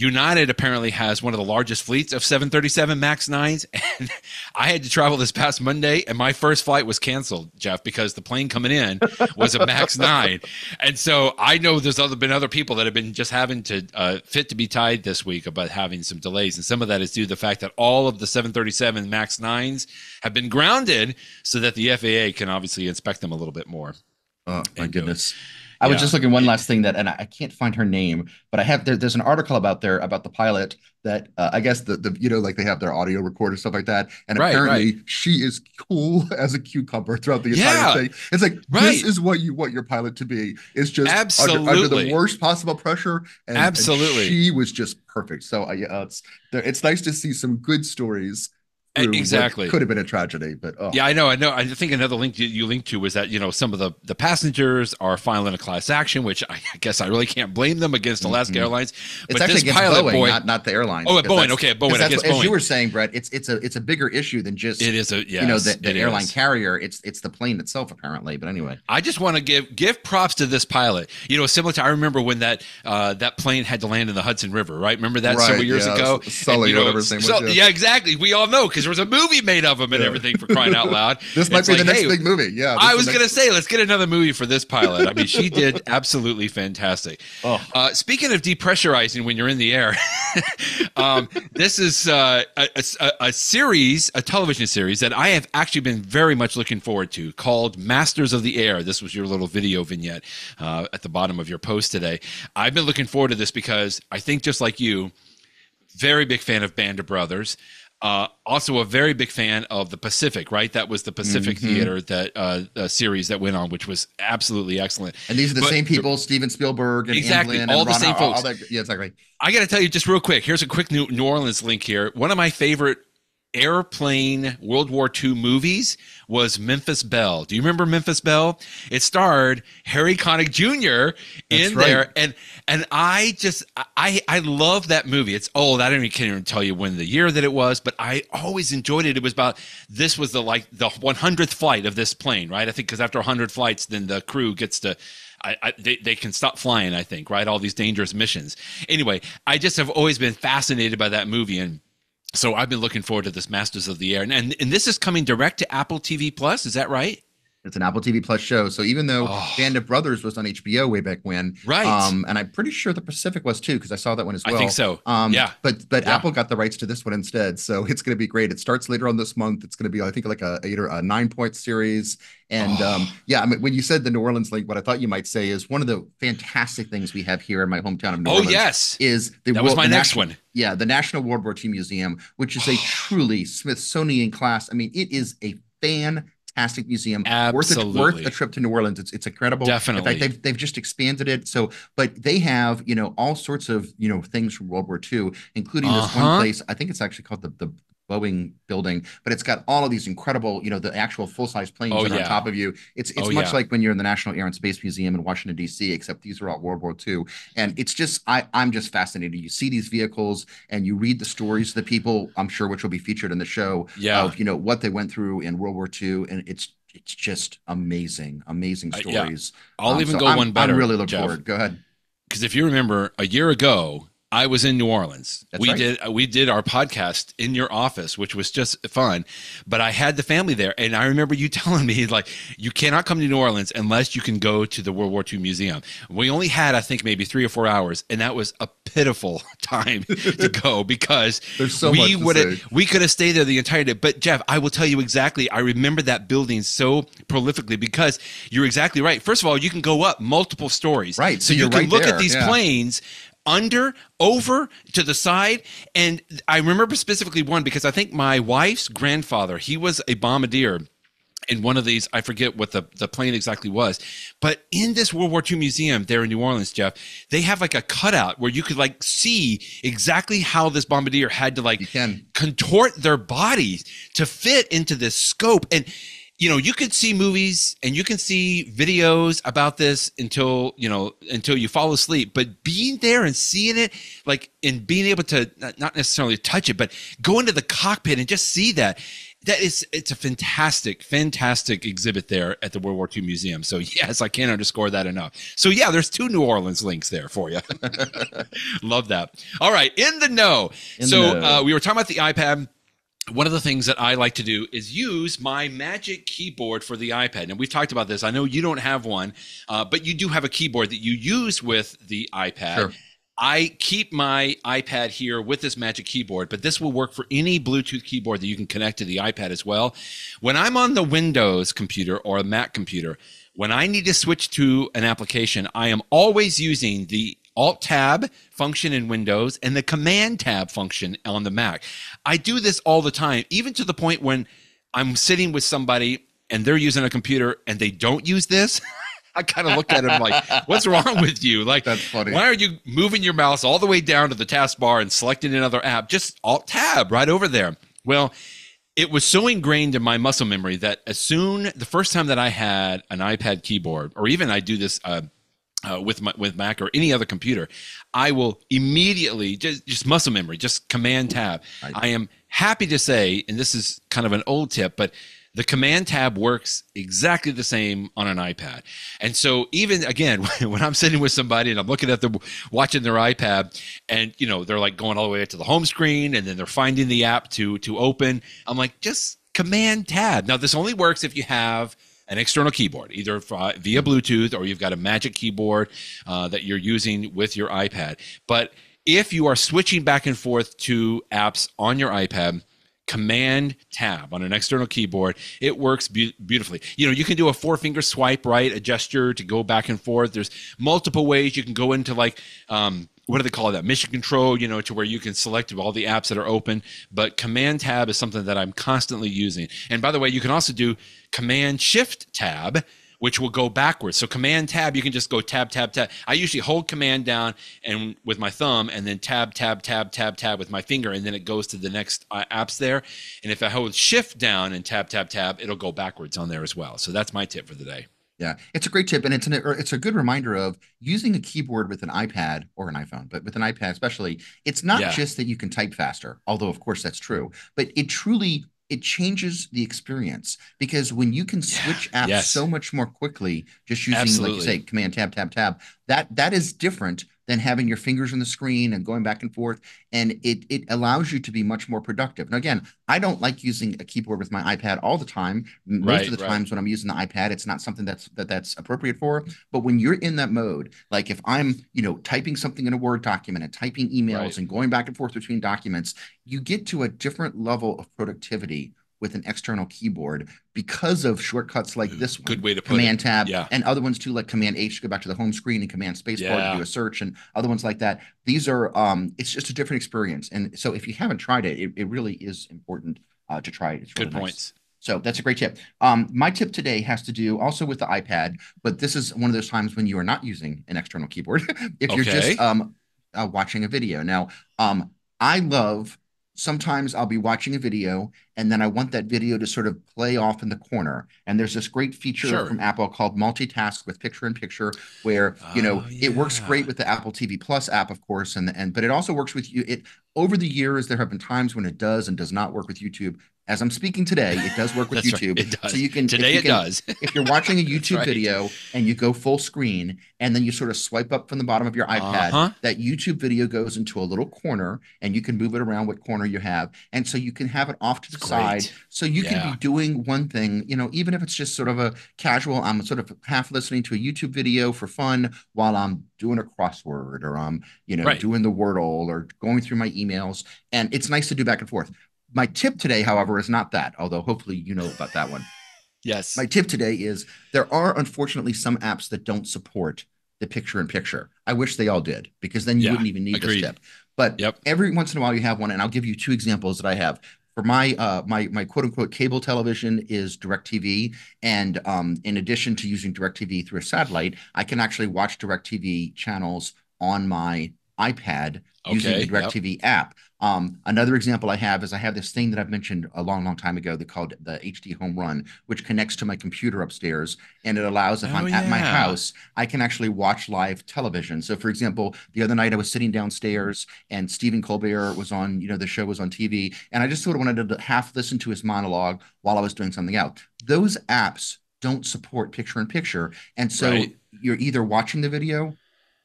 United apparently has one of the largest fleets of 737 MAX 9s, and I had to travel this past Monday, and my first flight was canceled, Jeff, because the plane coming in was a MAX 9. And so I know there's been other people that have been just having to fit to be tied this week about having some delays, and some of that is due to the fact that all of the 737 MAX 9s have been grounded so that the FAA can obviously inspect them a little bit more. Oh, my goodness. I was just looking one last thing and I can't find her name, but I have there's an article about the pilot that I guess the like they have their audio record and stuff like that, and apparently she is cool as a cucumber throughout the entire thing. It's like this is what you want your pilot to be. It's just under the worst possible pressure, and she was just perfect. So it's nice to see some good stories. Exactly. Could have been a tragedy, but yeah, I know. I think another link you linked to was that some of the passengers are filing a class action, which I guess I really can't blame them against Alaska Airlines. It's actually against Boeing, not the airlines. Oh, at Boeing. Okay, at Boeing. As you were saying, Brett, it's a bigger issue than just the airline carrier. It's the plane itself, apparently. But anyway, I just want to give props to this pilot. Similar to I remember when that plane had to land in the Hudson River. Right? Remember that several years ago? Sully, whatever his name was. Yeah, exactly. We all know because there was a movie made of him and everything, for crying out loud. This might be the next big movie. Yeah, I was going to say, let's get another movie for this pilot. I mean, she did absolutely fantastic. Speaking of depressurizing when you're in the air, this is a television series that I have actually been very much looking forward to, called Masters of the Air. This was your little video vignette at the bottom of your post today. I've been looking forward to this because I think, just like you, very big fan of Band of Brothers. Also a very big fan of the Pacific, right? That was the Pacific Theater series that went on, which was absolutely excellent. And these are the same people, Steven Spielberg and exactly Anglin all and the same folks. Yeah, exactly. I got to tell you just real quick. Here's a quick New Orleans link here. One of my favorite airplane World War II movies was Memphis Belle. Do you remember Memphis Belle? It starred Harry Connick Jr. in there, and I love that movie. It's old. I can't even tell you when the year that it was, but I always enjoyed it. It was about this was the 100th flight of this plane, right? I think because after 100 flights, then the crew gets to. They can stop flying, I think, right? All these dangerous missions. Anyway, I just have always been fascinated by that movie, and so I've been looking forward to this Masters of the Air. And this is coming direct to Apple TV Plus. Is that right? It's an Apple TV Plus show. So even though Oh, Band of Brothers was on HBO way back when, right. and I'm pretty sure The Pacific was too, because I saw that one as I think well. so. Yeah. But Yeah. Apple got the rights to this one instead. So it's going to be great. It starts later on this month. It's going to be, I think, like a 9-point series. And Oh, yeah, I mean, when you said the New Orleans link, what I thought you might say is one of the fantastic things we have here in my hometown of New oh Orleans yes. is the That was world, my the next national, one. yeah, the National World War II Museum, which is a truly Smithsonian class. I mean, it is a fantastic museum, worth a Absolutely. trip to New Orleans. It's incredible. In fact, Definitely. they've just expanded it. So, but they have all sorts of things from World War II, including this one Uh-huh. place. I think it's actually called the Boeing building, but it's got all of these incredible, the actual full-size planes Oh that are on yeah. top of you. Oh It's much yeah. like when you're in the National Air and Space Museum in Washington, D.C., except these are all World War II. And it's just I'm just fascinated. You see these vehicles and you read the stories of the people, I'm sure, which will be featured in the show, Yeah. of what they went through in World War II, and it's just amazing, amazing Yeah. stories. I'll even So go one I'm better, really looking Jeff. forward. Go ahead. Because if you remember, a year ago, I was in New Orleans. That's We right. did our podcast in your office, which was just fun. But I had the family there, and I remember you telling me like you cannot come to New Orleans unless you can go to the World War II Museum. We only had, I think, maybe 3 or 4 hours, and that was a pitiful time to go because There's so much to say. we could have stayed there the entire day. But Jeff, I will tell you exactly. I remember that building so prolifically because you're exactly right. First of all, you can go up multiple stories, Right. so So you you're can right look at there. these Yeah. planes under, over, to the side. And I remember specifically one because I think my wife's grandfather, he was a bombardier in one of these. I forget what the plane exactly was, but in this World War II museum there in New Orleans, Jeff, they have like a cutout where you could like see exactly how this bombardier had to like You can. contort their bodies to fit into this scope. And you could see movies and you can see videos about this until you fall asleep. But being there and seeing it, like, and being able to not necessarily touch it, but go into the cockpit and just see it's a fantastic, fantastic exhibit there at the World War II Museum. So yes, I can't underscore that enough. So yeah, there's 2 New Orleans links there for you. Love that. All right, in the know. In the know. We were talking about the iPad. One of the things that I like to do is use my Magic Keyboard for the iPad. And we've talked about this. I know you don't have one, but you do have a keyboard that you use with the iPad. Sure. I keep my iPad here with this Magic Keyboard, but this will work for any Bluetooth keyboard that you can connect to the iPad as well. When I'm on the Windows computer or a Mac computer, when I need to switch to an application, I am always using the Alt Tab function in Windows and the Command Tab function on the Mac. I do this all the time, even to the point when I'm sitting with somebody and they're using a computer and they don't use this. I kind of look at him like, what's wrong with you? Like, That's funny. why are you moving your mouse all the way down to the taskbar and selecting another app? Just Alt Tab right over there. Well, it was so ingrained in my muscle memory that the first time that I had an iPad keyboard, or even I do this with Mac or any other computer, I will immediately just muscle memory, just Command Tab. Right. I am happy to say, and this is kind of an old tip, but the Command Tab works exactly the same on an iPad. And so even again, when I'm sitting with somebody and I'm looking at them watching their iPad, and they're like going all the way to the home screen, and then they're finding the app to open, I'm like, just Command Tab. Now this only works if you have an external keyboard, either via Bluetooth or you've got a Magic Keyboard that you're using with your iPad. But if you are switching back and forth to apps on your iPad, Command Tab on an external keyboard, it works beautifully. You can do a 4-finger swipe, right? A gesture to go back and forth. There's multiple ways you can go into like, what do they call that? Mission control, to where you can select all the apps that are open. But Command Tab is something that I'm constantly using. And by the way, you can also do Command Shift Tab, which will go backwards. So Command Tab, you can just go tab, tab, tab. I usually hold Command down and with my thumb, and then tab, tab, tab, tab, tab with my finger, and then it goes to the next apps there. And if I hold Shift down and tab, tab, tab, it'll go backwards on there as well. So that's my tip for the day. Yeah, it's a great tip, and it's a good reminder of using a keyboard with an iPad or an iPhone, but with an iPad especially. It's not just that you can type faster, although of course that's true, but it changes the experience, because when you can switch apps so much more quickly, just using, like you say, Command Tab, Tab, Tab, that is different than having your fingers on the screen and going back and forth. And it allows you to be much more productive. Now, again, I don't like using a keyboard with my iPad all the time. Most of the times when I'm using the iPad, it's not something that's appropriate for. But when you're in that mode, like if I'm, typing something in a Word document and typing emails and going back and forth between documents, you get to a different level of productivity with an external keyboard because of shortcuts like this one. Good way to put Command it. Tab, and other ones too, like Command H to go back to the home screen and Command Spacebar to do a search, and other ones like that. These are, it's just a different experience. And so if you haven't tried it, it really is important to try it. It's really Good points. So that's a great tip. My tip today has to do also with the iPad, but this is one of those times when you are not using an external keyboard. If you're just watching a video. Now, I love, sometimes I'll be watching a video and then I want that video to sort of play off in the corner. And there's this great feature from Apple called multitask with picture-in-picture where, it works great with the Apple TV Plus app, of course, but it also works with you. Over the years, there have been times when it does and does not work with YouTube. As I'm speaking today, it does work with YouTube. It does. So you can it does. If you're watching a YouTube video and you go full screen and then you sort of swipe up from the bottom of your iPad, that YouTube video goes into a little corner and you can move it around what corner you have. And so you can have it off to the side. So you can be doing one thing, even if it's just sort of a casual, I'm sort of half listening to a YouTube video for fun while I'm doing a crossword or I'm, doing the Wordle or going through my emails. And it's nice to do back and forth. My tip today, however, is not that, although hopefully you know about that one. Yes. My tip today is there are unfortunately some apps that don't support the picture-in-picture. I wish they all did, because then you wouldn't even need this tip. But every once in a while you have one, and I'll give you two examples that I have. For my my quote-unquote cable television is DirecTV, and in addition to using DirecTV through a satellite, I can actually watch DirecTV channels on my iPad using the DirecTV app. Another example I have is I have this thing that I've mentioned a long, long time ago that called the HD Home Run, which connects to my computer upstairs, and it allows, if I'm at my house, I can actually watch live television. So, for example, the other night I was sitting downstairs and Stephen Colbert was on, the show was on TV, and I just sort of wanted to half listen to his monologue while I was doing something else. Those apps don't support picture-in-picture, and so you're either watching the video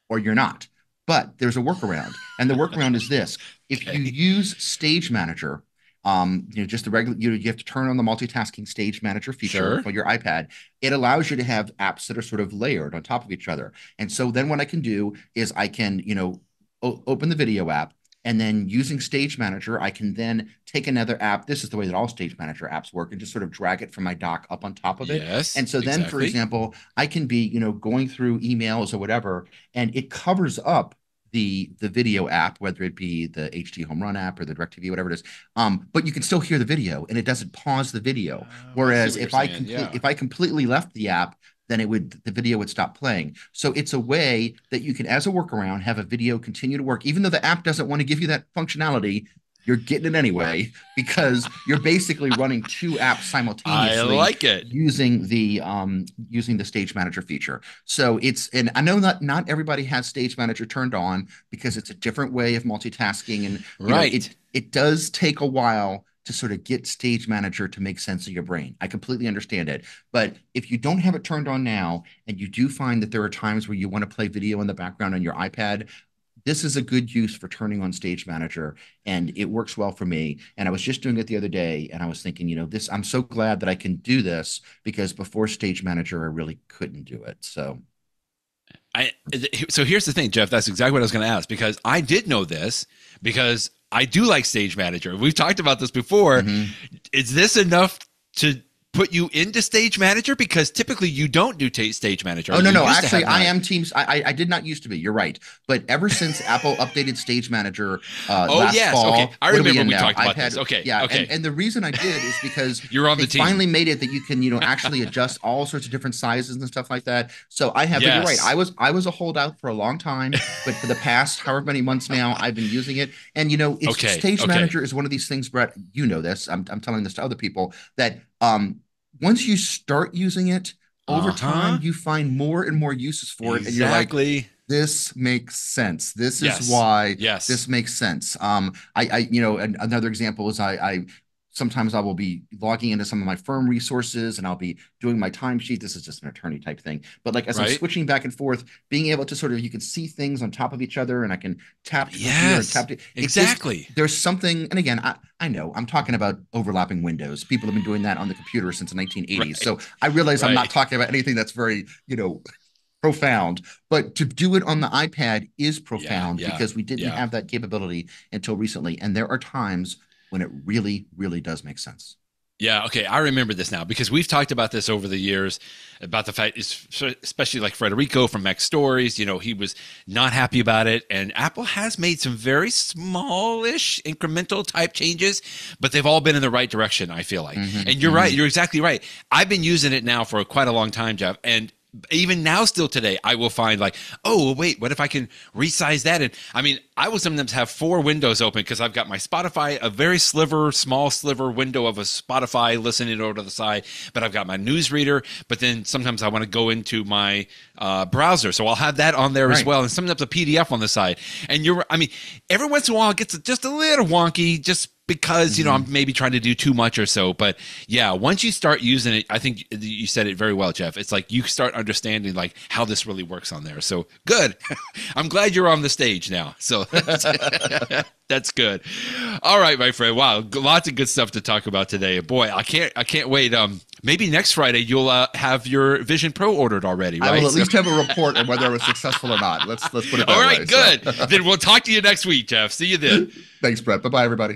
or you're not. But there's a workaround, and the workaround is this. If you use Stage Manager, just the regular, you have to turn on the multitasking Stage Manager feature for your iPad. It allows you to have apps that are sort of layered on top of each other. And so then what I can do is I can, open the video app, and then using Stage Manager, I can then take another app. This is the way that all Stage Manager apps work, and just sort of drag it from my dock up on top of it. And so then, for example, I can be, going through emails or whatever, and it covers up the video app, whether it be the HD Home Run app or the DirecTV, whatever it is. But you can still hear the video, and it doesn't pause the video. Whereas if I completely left the app, then the video would stop playing. So it's a way that you can, as a workaround, have a video continue to work, even though the app doesn't want to give you that functionality. You're getting it anyway because you're basically running two apps simultaneously. I like it. Using the Stage Manager feature. So and I know not everybody has Stage Manager turned on because it's a different way of multitasking, and it does take a while to sort of get Stage Manager to make sense of your brain. I completely understand it. But if you don't have it turned on now, and you do find that there are times where you want to play video in the background on your iPad, this is a good use for turning on Stage Manager, and it works well for me. And I was just doing it the other day, and I was thinking, I'm so glad that I can do this, because before Stage Manager, I really couldn't do it. So here's the thing, Jeff, that's exactly what I was going to ask, because I did know this, because I do like Stage Manager. We've talked about this before. Is this enough to put you into Stage Manager? Because typically you don't do Stage Manager. Oh, no. Actually, I am Teams. I did not used to be. You're right. But ever since Apple updated Stage Manager last fall. Okay. I remember when we talked about this. Okay. Yeah. Okay. And the reason I did is because you're on the team. Finally made it that you can, actually adjust all sorts of different sizes and stuff like that. So I have, but you're right. I was a holdout for a long time, but for the past however many months now, I've been using it. And, Stage Manager is one of these things, Brett, this, I'm telling this to other people, that once you start using it, over time, you find more and more uses for it. And you're like, this makes sense. This is why this makes sense. Another example is I Sometimes I will be logging into some of my firm resources and I'll be doing my timesheet. This is just an attorney type thing. But like as I'm switching back and forth, being able to sort of, you can see things on top of each other and I can tap to here and tap to exactly. There's something, and again, I know I'm talking about overlapping windows. People have been doing that on the computer since the 1980s. So I realize I'm not talking about anything that's very, profound, but to do it on the iPad is profound because we didn't have that capability until recently. And there are times when it really, really does make sense. Yeah. Okay. I remember this now because we've talked about this over the years about the fact, especially like Federico from Mac Stories, he was not happy about it. And Apple has made some very smallish incremental type changes, but they've all been in the right direction, I feel like. And you're right. You're exactly right. I've been using it now for quite a long time, Jeff. And even now, still today, I will find like, oh, wait, what if I can resize that? And I mean, I will sometimes have 4 windows open because I've got my Spotify, a very small sliver window of a Spotify listening over to the side, but I've got my newsreader. But then sometimes I want to go into my browser. So I'll have that on there as well. And sometimes a PDF on the side. And every once in a while it gets just a little wonky, just because, I'm maybe trying to do too much or so. But yeah, once you start using it, I think you said it very well, Jeff. It's like you start understanding like how this really works on there. So good. I'm glad you're on the stage now. So that's good. All right, my friend. Wow. Lots of good stuff to talk about today. Boy, I can't wait. Maybe next Friday you'll have your Vision Pro ordered already, right? I will at least have a report on whether it was successful or not. Let's put it that way. All right, good. Then we'll talk to you next week, Jeff. See you then. Thanks, Brett. Bye-bye, everybody.